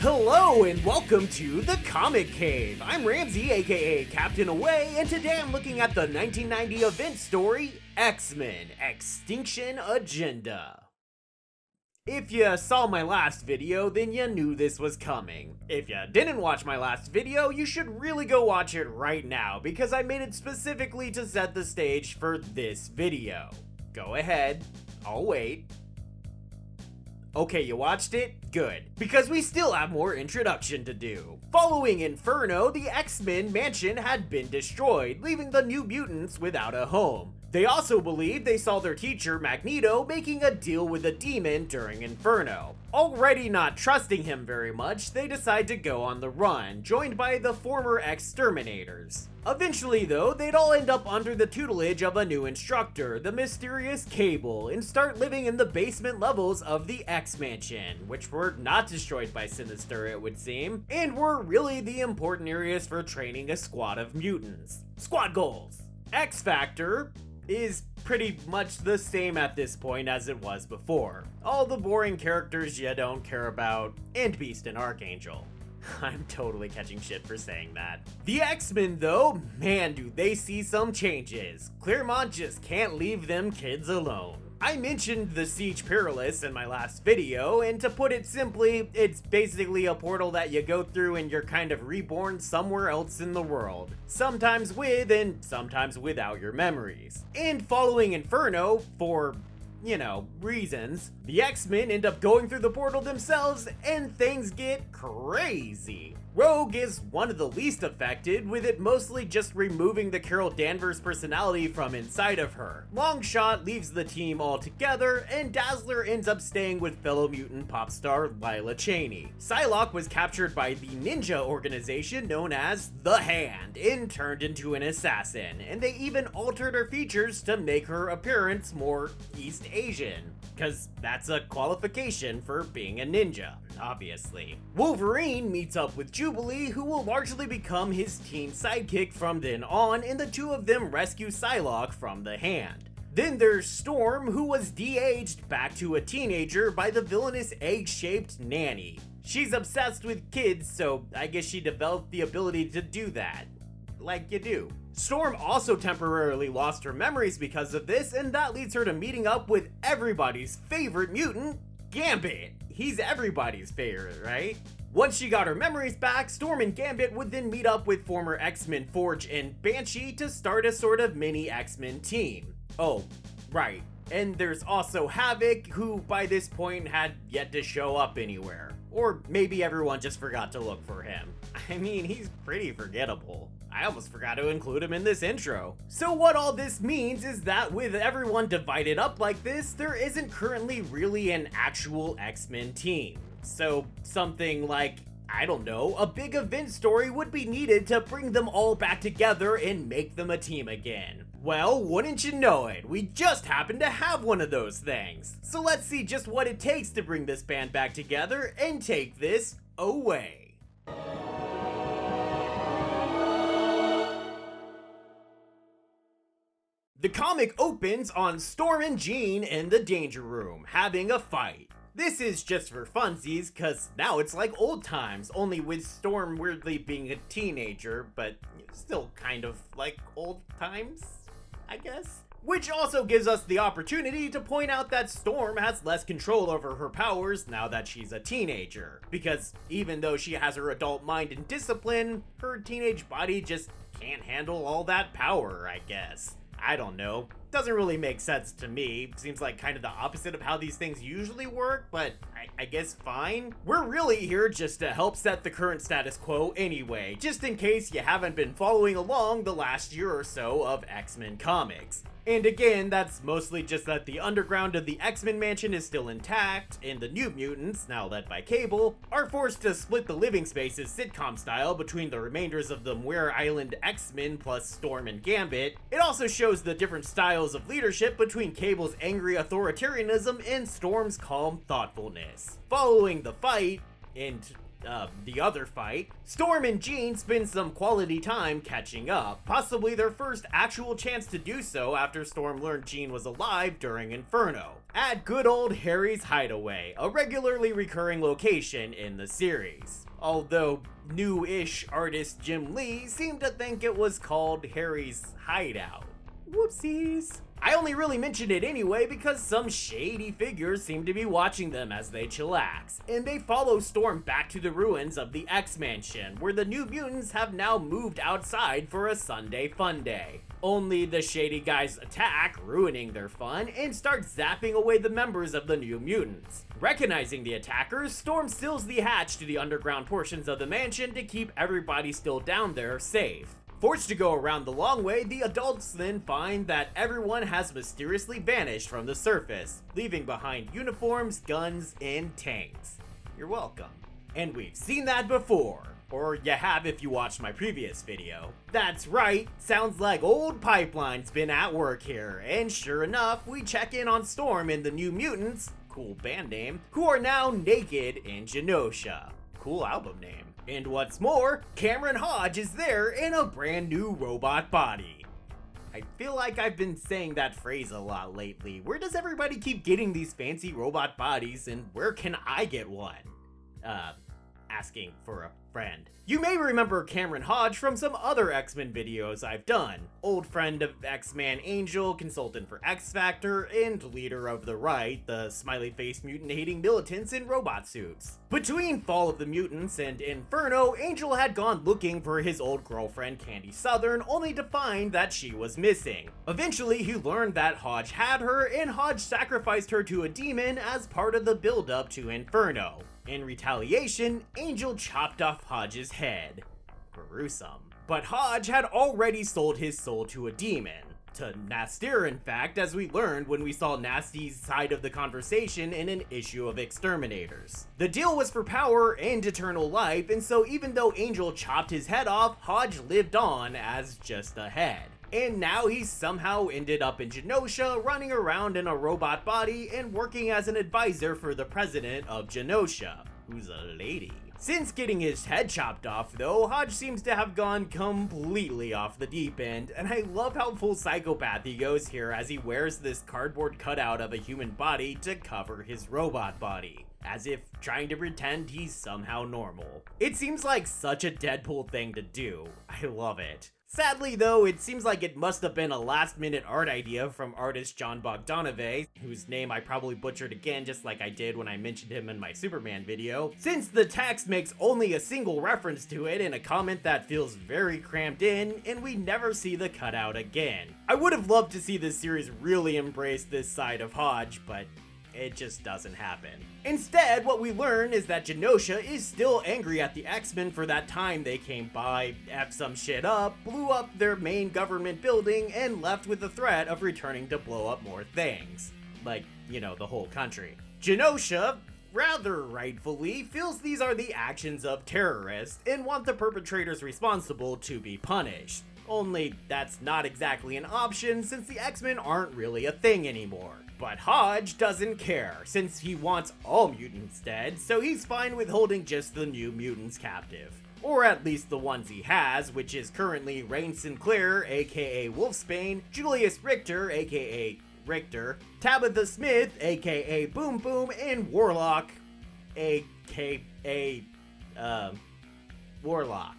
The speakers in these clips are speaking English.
Hello and welcome to the Comic Cave. I'm Ramsey, aka Captain Away, and today I'm looking at the 1990 event story, X-Men X-tinction Agenda. If you saw my last video, then you knew this was coming. If you didn't watch my last video, you should really go watch it right now because I made it specifically to set the stage for this video. Go ahead, I'll wait. Okay, you watched it? Good. Because we still have more introduction to do. Following Inferno, the X-Men mansion had been destroyed, leaving the New Mutants without a home. They also believed they saw their teacher, Magneto, making a deal with a demon during Inferno. Already not trusting him very much, they decide to go on the run, joined by the former exterminators. Eventually though, they'd all end up under the tutelage of a new instructor, the mysterious Cable, and start living in the basement levels of the X-Mansion, which were not destroyed by Sinister it would seem, and were really the important areas for training a squad of mutants. Squad goals! X-Factor is pretty much the same at this point as it was before. All the boring characters you don't care about, and Beast and Archangel. I'm totally catching shit for saying that. The X-Men though, man do they see some changes. Claremont just can't leave them kids alone. I mentioned the Siege Perilous in my last video, and to put it simply, it's basically a portal that you go through and you're kind of reborn somewhere else in the world. Sometimes with and sometimes without your memories. And following Inferno, for reasons, the X-Men end up going through the portal themselves and things get crazy. Rogue is one of the least affected, with it mostly just removing the Carol Danvers personality from inside of her. Longshot leaves the team altogether, and Dazzler ends up staying with fellow mutant pop star Lila Cheney. Psylocke was captured by the ninja organization known as The Hand and turned into an assassin, and they even altered her features to make her appearance more East Asian. Cause that's a qualification for being a ninja, obviously. Wolverine meets up with Jubilee, who will largely become his teen sidekick from then on, and the two of them rescue Psylocke from the Hand. Then there's Storm, who was de-aged back to a teenager by the villainous egg-shaped nanny. She's obsessed with kids, so I guess she developed the ability to do that. Like you do. Storm also temporarily lost her memories because of this, and that leads her to meeting up with everybody's favorite mutant, Gambit. He's everybody's favorite, right? Once she got her memories back, Storm and Gambit would then meet up with former X-Men Forge and Banshee to start a sort of mini X-Men team. Oh, right. And there's also Havoc, who by this point had yet to show up anywhere. Or maybe everyone just forgot to look for him. I mean, he's pretty forgettable. I almost forgot to include him in this intro. So what all this means is that with everyone divided up like this, there isn't currently really an actual X-Men team. So something like, I don't know, a big event story would be needed to bring them all back together and make them a team again. Well, wouldn't you know it, we just happen to have one of those things. So let's see just what it takes to bring this band back together and take this away. The comic opens on Storm and Jean in the Danger Room, having a fight. This is just for funsies, cause now it's like old times, only with Storm weirdly being a teenager, but still kind of like old times, I guess? Which also gives us the opportunity to point out that Storm has less control over her powers now that she's a teenager. Because even though she has her adult mind and discipline, her teenage body just can't handle all that power, I guess. I don't know. Doesn't really make sense to me. Seems like kind of the opposite of how these things usually work, but I guess fine. We're really here just to help set the current status quo anyway, just in case you haven't been following along the last year or so of X-Men comics. And again, that's mostly just that the underground of the X-Men mansion is still intact, and the New Mutants, now led by Cable, are forced to split the living spaces sitcom style between the remainders of the Muir Island X-Men plus Storm and Gambit. It also shows the different styles of leadership between Cable's angry authoritarianism and Storm's calm thoughtfulness. Following the fight, and the other fight, Storm and Jean spend some quality time catching up, possibly their first actual chance to do so after Storm learned Jean was alive during Inferno, at good old Harry's Hideaway, a regularly recurring location in the series. Although new-ish artist Jim Lee seemed to think it was called Harry's Hideout. Whoopsies. I only really mentioned it anyway because some shady figures seem to be watching them as they chillax, and they follow Storm back to the ruins of the X-Mansion, where the New Mutants have now moved outside for a Sunday fun day. Only the shady guys attack, ruining their fun, and start zapping away the members of the New Mutants. Recognizing the attackers, Storm seals the hatch to the underground portions of the mansion to keep everybody still down there safe. Forced to go around the long way, the adults then find that everyone has mysteriously vanished from the surface, leaving behind uniforms, guns, and tanks. You're welcome. And we've seen that before. Or you have if you watched my previous video. That's right, sounds like old Pipeline's been at work here, and sure enough, we check in on Storm and the New Mutants, cool band name, who are now naked in Genosha. Cool album name. And what's more, Cameron Hodge is there in a brand new robot body. I feel like I've been saying that phrase a lot lately. Where does everybody keep getting these fancy robot bodies, and where can I get one? Asking for a friend. You may remember Cameron Hodge from some other X-Men videos I've done. Old friend of X-Man Angel, consultant for X-Factor, and leader of the Right, the smiley-faced mutant-hating militants in robot suits. Between Fall of the Mutants and Inferno, Angel had gone looking for his old girlfriend Candy Southern, only to find that she was missing. Eventually, he learned that Hodge had her, and Hodge sacrificed her to a demon as part of the build-up to Inferno. In retaliation, Angel chopped off Hodge's head. Gruesome. But Hodge had already sold his soul to a demon. To Nastir, in fact, as we learned when we saw Nasty's side of the conversation in an issue of Exterminators. The deal was for power and eternal life, and so even though Angel chopped his head off, Hodge lived on as just a head. And now he's somehow ended up in Genosha, running around in a robot body and working as an advisor for the president of Genosha, who's a lady. Since getting his head chopped off though, Hodge seems to have gone completely off the deep end, and I love how full psychopath he goes here as he wears this cardboard cutout of a human body to cover his robot body, as if trying to pretend he's somehow normal. It seems like such a Deadpool thing to do. I love it. Sadly though, it seems like it must have been a last-minute art idea from artist John Bogdanove, whose name I probably butchered again just like I did when I mentioned him in my Superman video, since the text makes only a single reference to it in a comment that feels very cramped in, and we never see the cutout again. I would have loved to see this series really embrace this side of Hodge, but it just doesn't happen. Instead, what we learn is that Genosha is still angry at the X-Men for that time they came by, effed some shit up, blew up their main government building, and left with the threat of returning to blow up more things. Like, you know, the whole country. Genosha, rather rightfully, feels these are the actions of terrorists and want the perpetrators responsible to be punished. Only that's not exactly an option since the X-Men aren't really a thing anymore. But Hodge doesn't care, since he wants all mutants dead, so he's fine with holding just the New Mutants captive. Or at least the ones he has, which is currently Rain Sinclair, aka Wolfsbane, Julius Richter, aka Richter, Tabitha Smith, aka Boom Boom, and Warlock, aka, Warlock.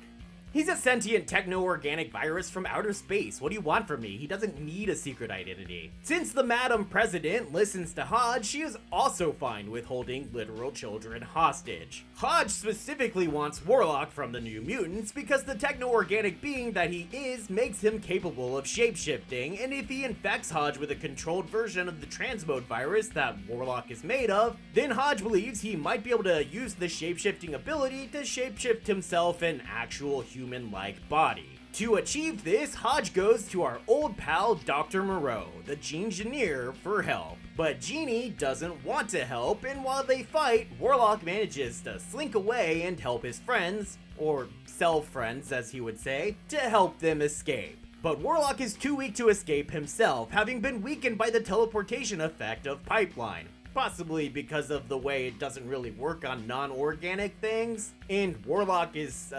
He's a sentient techno-organic virus from outer space. What do you want from me? He doesn't need a secret identity. Since the Madam President listens to Hodge, she is also fine with holding literal children hostage. Hodge specifically wants Warlock from the New Mutants because the techno-organic being that he is makes him capable of shapeshifting, and if he infects Hodge with a controlled version of the transmode virus that Warlock is made of, then Hodge believes he might be able to use the shapeshifting ability to shapeshift himself an actual human-like body. To achieve this, Hodge goes to our old pal Dr. Moreau, the Gene-Engineer, for help. But Jeannie doesn't want to help, and while they fight, Warlock manages to slink away and help his friends, or self-friends as he would say, to help them escape. But Warlock is too weak to escape himself, having been weakened by the teleportation effect of Pipeline. possibly because of the way it doesn't really work on non-organic things, and Warlock is,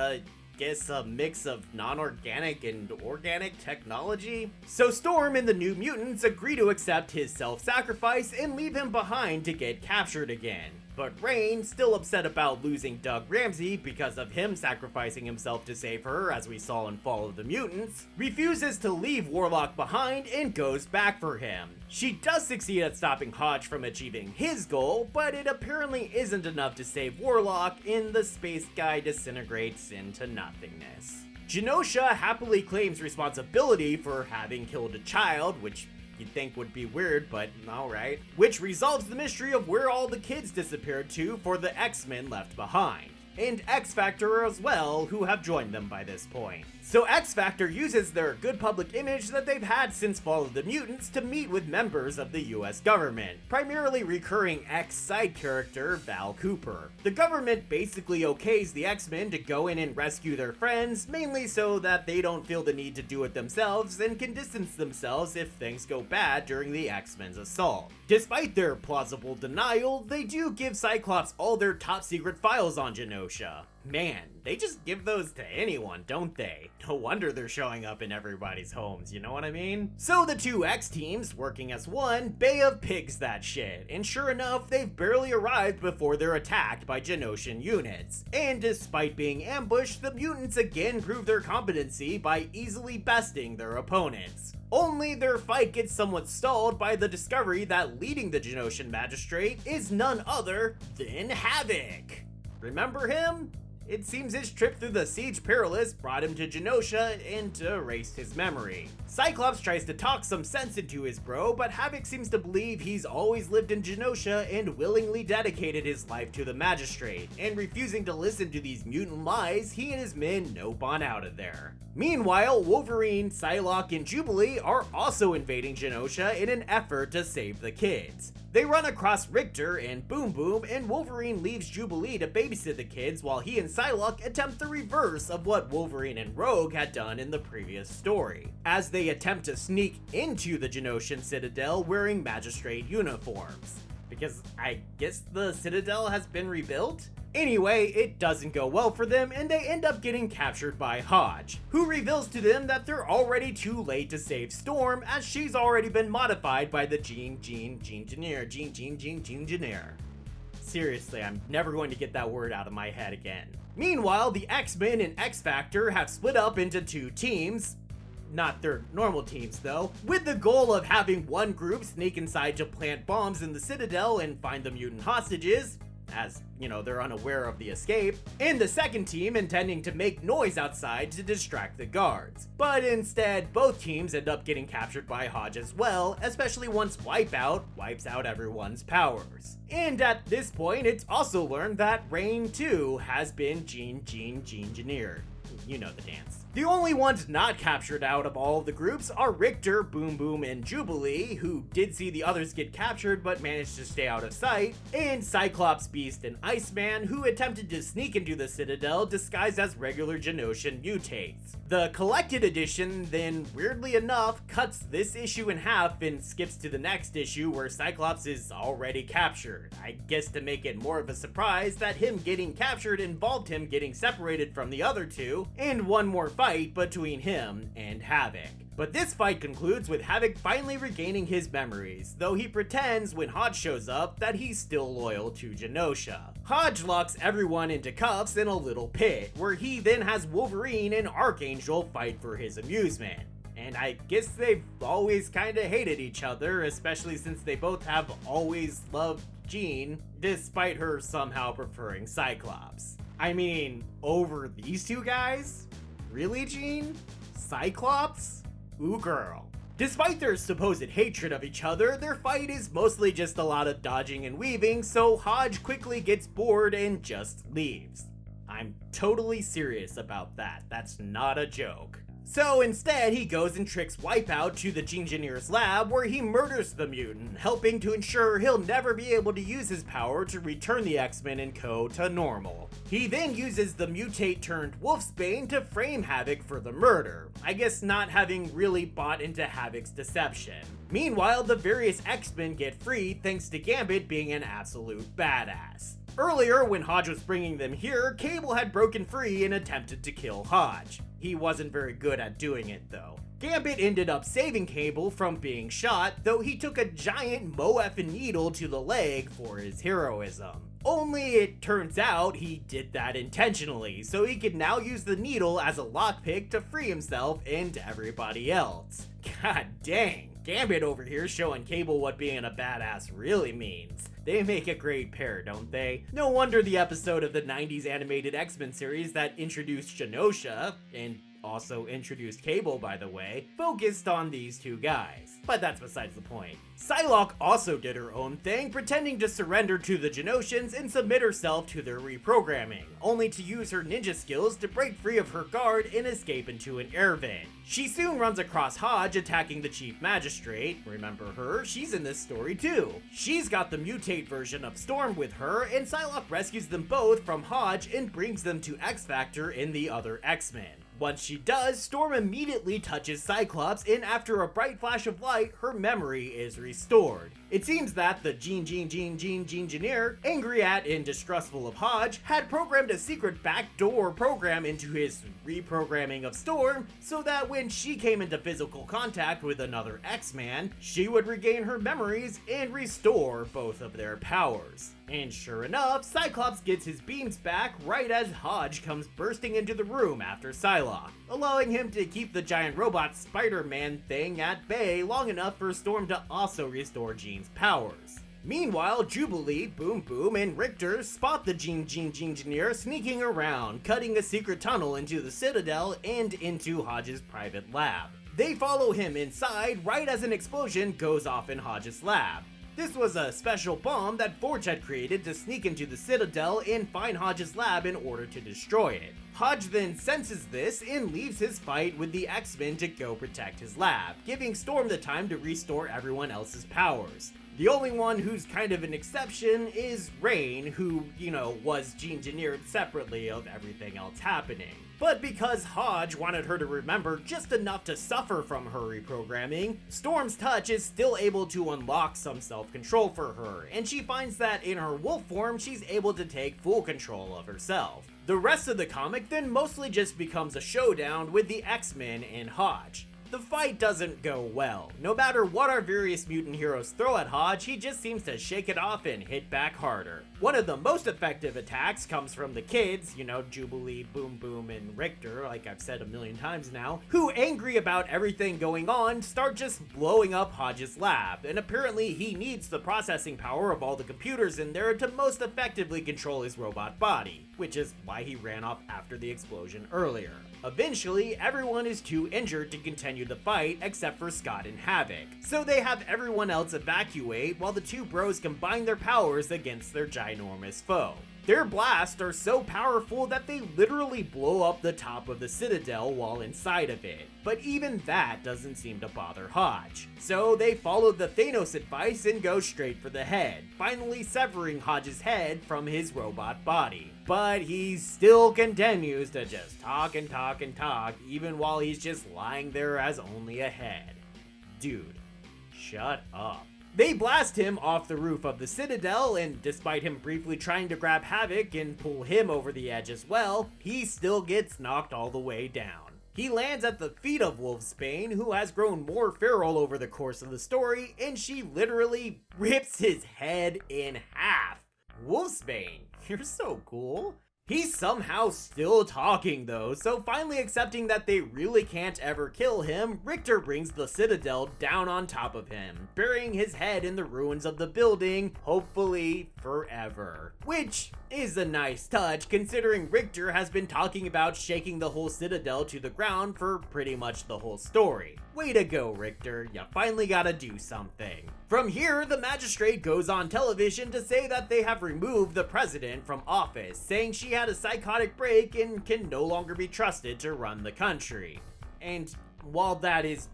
guess a mix of non-organic and organic technology. So Storm and the New Mutants agree to accept his self-sacrifice and leave him behind to get captured again. But Rain, still upset about losing Doug Ramsey because of him sacrificing himself to save her, as we saw in Fall of the Mutants, refuses to leave Warlock behind and goes back for him. She does succeed at stopping Hodge from achieving his goal, but it apparently isn't enough to save Warlock, and the space guy disintegrates into nothingness. Genosha happily claims responsibility for having killed a child, which you'd think would be weird, but alright. Which resolves the mystery of where all the kids disappeared to for the X-Men left behind. And X-Factor as well, who have joined them by this point. So X-Factor uses their good public image that they've had since Fall of the Mutants to meet with members of the US government, primarily recurring X side character Val Cooper. The government basically okays the X-Men to go in and rescue their friends, mainly so that they don't feel the need to do it themselves and can distance themselves if things go bad during the X-Men's assault. Despite their plausible denial, they do give Cyclops all their top secret files on Genosha. Man, they just give those to anyone, don't they? No wonder they're showing up in everybody's homes, you know what I mean? So the two X teams, working as one, Bay of Pigs that shit, and sure enough, they've barely arrived before they're attacked by Genoshan units. And despite being ambushed, the mutants again prove their competency by easily besting their opponents. Only their fight gets somewhat stalled by the discovery that leading the Genoshan magistrate is none other than Havoc. Remember him? It seems his trip through the Siege Perilous brought him to Genosha and erased his memory. Cyclops tries to talk some sense into his bro, but Havoc seems to believe he's always lived in Genosha and willingly dedicated his life to the magistrate, and refusing to listen to these mutant lies, he and his men nope on out of there. Meanwhile, Wolverine, Psylocke, and Jubilee are also invading Genosha in an effort to save the kids. They run across Richter and Boom Boom, and Wolverine leaves Jubilee to babysit the kids while he and Psylocke attempt the reverse of what Wolverine and Rogue had done in the previous story, as they attempt to sneak into the Genoshan Citadel wearing magistrate uniforms. Because I guess the Citadel has been rebuilt? Anyway, it doesn't go well for them and they end up getting captured by Hodge, who reveals to them that they're already too late to save Storm as she's already been modified by the Gene Engineer. Seriously, I'm never going to get that word out of my head again. Meanwhile, the X-Men and X-Factor have split up into two teams, not their normal teams though, with the goal of having one group sneak inside to plant bombs in the Citadel and find the mutant hostages, as, you know, they're unaware of the escape, and the second team intending to make noise outside to distract the guards. But instead, both teams end up getting captured by Hodge as well, especially once Wipeout wipes out everyone's powers. And at this point, it's also learned that Rain too has been Gene Engineered. You know the dance. The only ones not captured out of all of the groups are Richter, Boom Boom, and Jubilee, who did see the others get captured but managed to stay out of sight, and Cyclops, Beast, and Iceman, who attempted to sneak into the Citadel disguised as regular Genoshan mutates. The collected edition then, weirdly enough, cuts this issue in half and skips to the next issue where Cyclops is already captured. I guess to make it more of a surprise that him getting captured involved him getting separated from the other two, and one more fight between him and Havoc. But this fight concludes with Havoc finally regaining his memories, though he pretends when Hodge shows up that he's still loyal to Genosha. Hodge locks everyone into cuffs in a little pit, where he then has Wolverine and Archangel fight for his amusement. And I guess they've always kinda hated each other, especially since they both have always loved Jean, despite her somehow preferring Cyclops. I mean, over these two guys? Really, Jean? Cyclops? Ooh girl. Despite their supposed hatred of each other, their fight is mostly just a lot of dodging and weaving, so Hodge quickly gets bored and just leaves. I'm totally serious about that, that's not a joke. So instead, he goes and tricks Wipeout to the Engineer's lab where he murders the mutant, helping to ensure he'll never be able to use his power to return the X-Men and Co. to normal. He then uses the mutate turned Wolfsbane to frame Havoc for the murder, I guess not having really bought into Havoc's deception. Meanwhile, the various X-Men get free thanks to Gambit being an absolute badass. Earlier, when Hodge was bringing them here, Cable had broken free and attempted to kill Hodge. He wasn't very good at doing it though. Gambit ended up saving Cable from being shot, though he took a giant Moeffin needle to the leg for his heroism. Only it turns out he did that intentionally, so he could now use the needle as a lockpick to free himself and everybody else. God dang, Gambit over here showing Cable what being a badass really means. They make a great pair, don't they? No wonder the episode of the 90s animated X-Men series that introduced Genosha, and also introduced Cable by the way, focused on these two guys. But that's besides the point. Psylocke also did her own thing, pretending to surrender to the Genoshans and submit herself to their reprogramming, only to use her ninja skills to break free of her guard and escape into an air vent. She soon runs across Hodge attacking the Chief Magistrate. Remember her? She's in this story too. She's got the mutate version of Storm with her, and Psylocke rescues them both from Hodge and brings them to X-Factor and the other X-Men. Once she does, Storm immediately touches Cyclops, and after a bright flash of light, her memory is restored. It seems that the Engineer, angry at and distrustful of Hodge, had programmed a secret backdoor program into his reprogramming of Storm, so that when she came into physical contact with another X-Man, she would regain her memories and restore both of their powers. And sure enough, Cyclops gets his beams back right as Hodge comes bursting into the room after Psylocke, allowing him to keep the giant robot Spider-Man thing at bay long enough for Storm to also restore Jean's powers. Meanwhile, Jubilee, Boom Boom, and Richter spot the Engineer sneaking around, cutting a secret tunnel into the Citadel and into Hodge's private lab. They follow him inside right as an explosion goes off in Hodge's lab. This was a special bomb that Forge had created to sneak into the Citadel and find Hodge's lab in order to destroy it. Hodge then senses this and leaves his fight with the X-Men to go protect his lab, giving Storm the time to restore everyone else's powers. The only one who's kind of an exception is Rain, who, was engineered separately of everything else happening. But because Hodge wanted her to remember just enough to suffer from her reprogramming, Storm's touch is still able to unlock some self-control for her, and she finds that in her wolf form she's able to take full control of herself. The rest of the comic then mostly just becomes a showdown with the X-Men and Hodge. The fight doesn't go well. No matter what our various mutant heroes throw at Hodge, he just seems to shake it off and hit back harder. One of the most effective attacks comes from the kids, Jubilee, Boom Boom, and Richter, like I've said a million times now, who, angry about everything going on, start just blowing up Hodge's lab, and apparently he needs the processing power of all the computers in there to most effectively control his robot body, which is why he ran off after the explosion earlier. Eventually, everyone is too injured to continue the fight except for Scott and Havoc, so they have everyone else evacuate while the two bros combine their powers against their ginormous foe. Their blasts are so powerful that they literally blow up the top of the Citadel while inside of it, but even that doesn't seem to bother Hodge. So they follow the Thanos advice and go straight for the head, finally severing Hodge's head from his robot body. But he still continues to just talk and talk and talk, even while he's just lying there as only a head. Dude, shut up. They blast him off the roof of the Citadel, and despite him briefly trying to grab Havoc and pull him over the edge as well, he still gets knocked all the way down. He lands at the feet of Wolfsbane, who has grown more feral over the course of the story, and she literally rips his head in half. Wolfsbane, you're so cool. He's somehow still talking though, so finally accepting that they really can't ever kill him, Richter brings the Citadel down on top of him, burying his head in the ruins of the building, hopefully forever. Which is a nice touch considering Richter has been talking about shaking the whole Citadel to the ground for pretty much the whole story. Way to go, Richter, you finally gotta do something. From here, the magistrate goes on television to say that they have removed the president from office, saying she had a psychotic break and can no longer be trusted to run the country. And while that is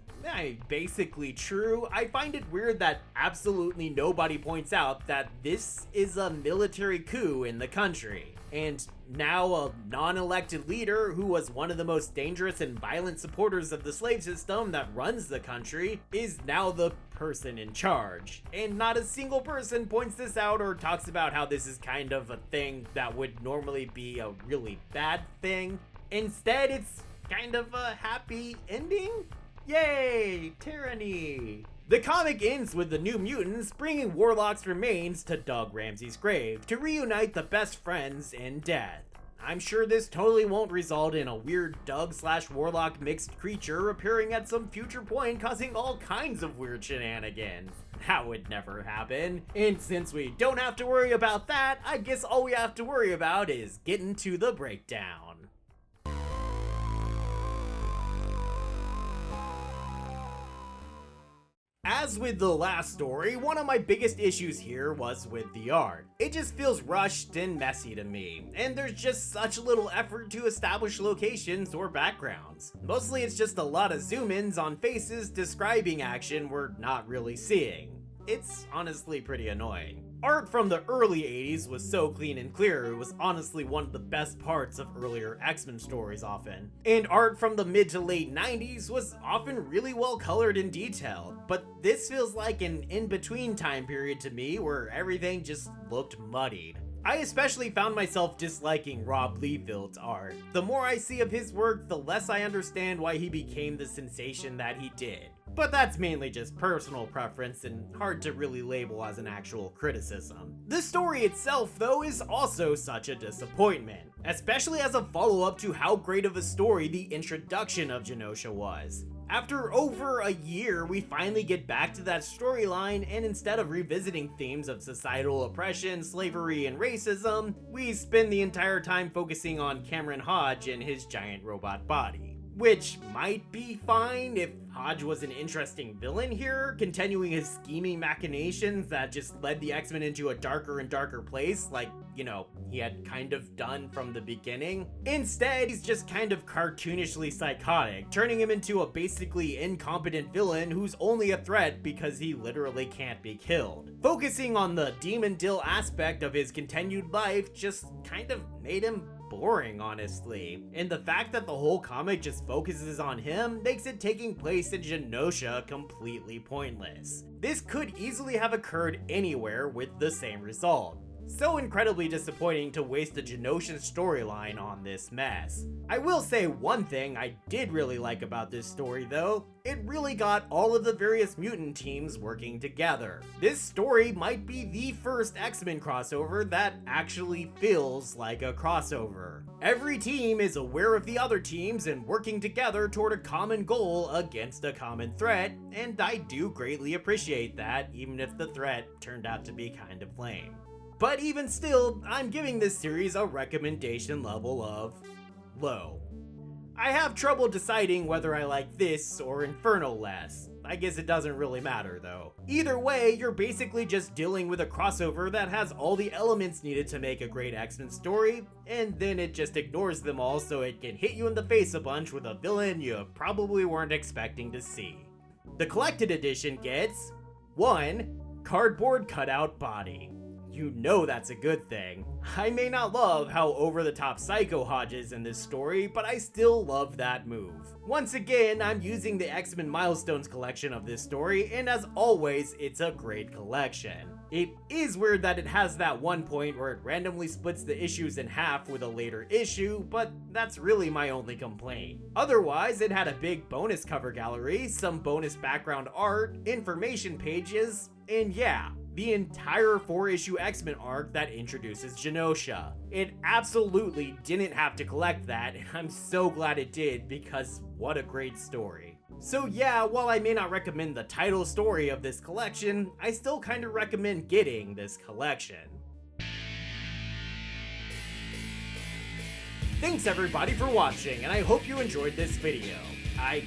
basically true, I find it weird that absolutely nobody points out that this is a military coup in the country. And now a non-elected leader who was one of the most dangerous and violent supporters of the slave system that runs the country is now the person in charge. And not a single person points this out or talks about how this is kind of a thing that would normally be a really bad thing. Instead, it's kind of a happy ending? Yay, tyranny! The comic ends with the New Mutants bringing Warlock's remains to Doug Ramsey's grave to reunite the best friends in death. I'm sure this totally won't result in a weird Doug/Warlock mixed creature appearing at some future point causing all kinds of weird shenanigans. That would never happen. And since we don't have to worry about that, I guess all we have to worry about is getting to the breakdown. As with the last story, one of my biggest issues here was with the art. It just feels rushed and messy to me, and there's just such little effort to establish locations or backgrounds. Mostly it's just a lot of zoom-ins on faces describing action we're not really seeing. It's honestly pretty annoying. Art from the early 80s was so clean and clear, it was honestly one of the best parts of earlier X-Men stories often. And art from the mid to late 90s was often really well colored and detailed, but this feels like an in-between time period to me where everything just looked muddied. I especially found myself disliking Rob Liefeld's art. The more I see of his work, the less I understand why he became the sensation that he did. But that's mainly just personal preference and hard to really label as an actual criticism. The story itself, though, is also such a disappointment, especially as a follow-up to how great of a story the introduction of Genosha was. After over a year, we finally get back to that storyline, and instead of revisiting themes of societal oppression, slavery, and racism, we spend the entire time focusing on Cameron Hodge and his giant robot body. Which might be fine if Hodge was an interesting villain here, continuing his scheming machinations that just led the X-Men into a darker and darker place, like, he had kind of done from the beginning. Instead, he's just kind of cartoonishly psychotic, turning him into a basically incompetent villain who's only a threat because he literally can't be killed. Focusing on the Demon Dill aspect of his continued life just kind of made him boring, honestly. And the fact that the whole comic just focuses on him makes it taking place in Genosha completely pointless. This could easily have occurred anywhere with the same result. So incredibly disappointing to waste the Genosha storyline on this mess. I will say one thing I did really like about this story though, it really got all of the various mutant teams working together. This story might be the first X-Men crossover that actually feels like a crossover. Every team is aware of the other teams and working together toward a common goal against a common threat, and I do greatly appreciate that, even if the threat turned out to be kind of lame. But even still, I'm giving this series a recommendation level of low. I have trouble deciding whether I like this or Inferno less. I guess it doesn't really matter though. Either way, you're basically just dealing with a crossover that has all the elements needed to make a great X-Men story, and then it just ignores them all so it can hit you in the face a bunch with a villain you probably weren't expecting to see. The collected edition gets 1. Cardboard cutout body. You know that's a good thing. I may not love how over-the-top psycho Hodge is in this story, but I still love that move. Once again, I'm using the X-Men Milestones collection of this story, and as always, it's a great collection. It is weird that it has that one point where it randomly splits the issues in half with a later issue, but that's really my only complaint. Otherwise, it had a big bonus cover gallery, some bonus background art, information pages, and yeah, the entire 4-issue X-Men arc that introduces Genosha. It absolutely didn't have to collect that, and I'm so glad it did because what a great story. So yeah, while I may not recommend the title story of this collection, I still kind of recommend getting this collection. Thanks everybody for watching, and I hope you enjoyed this video. I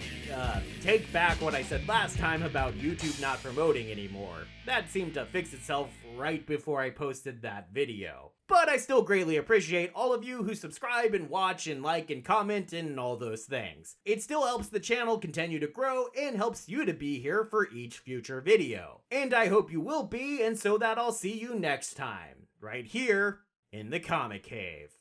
take back what I said last time about YouTube not promoting anymore. That seemed to fix itself right before I posted that video. But I still greatly appreciate all of you who subscribe and watch and like and comment and all those things. It still helps the channel continue to grow and helps you to be here for each future video. And I hope you will be, and so that I'll see you next time, right here in the Comic Cave.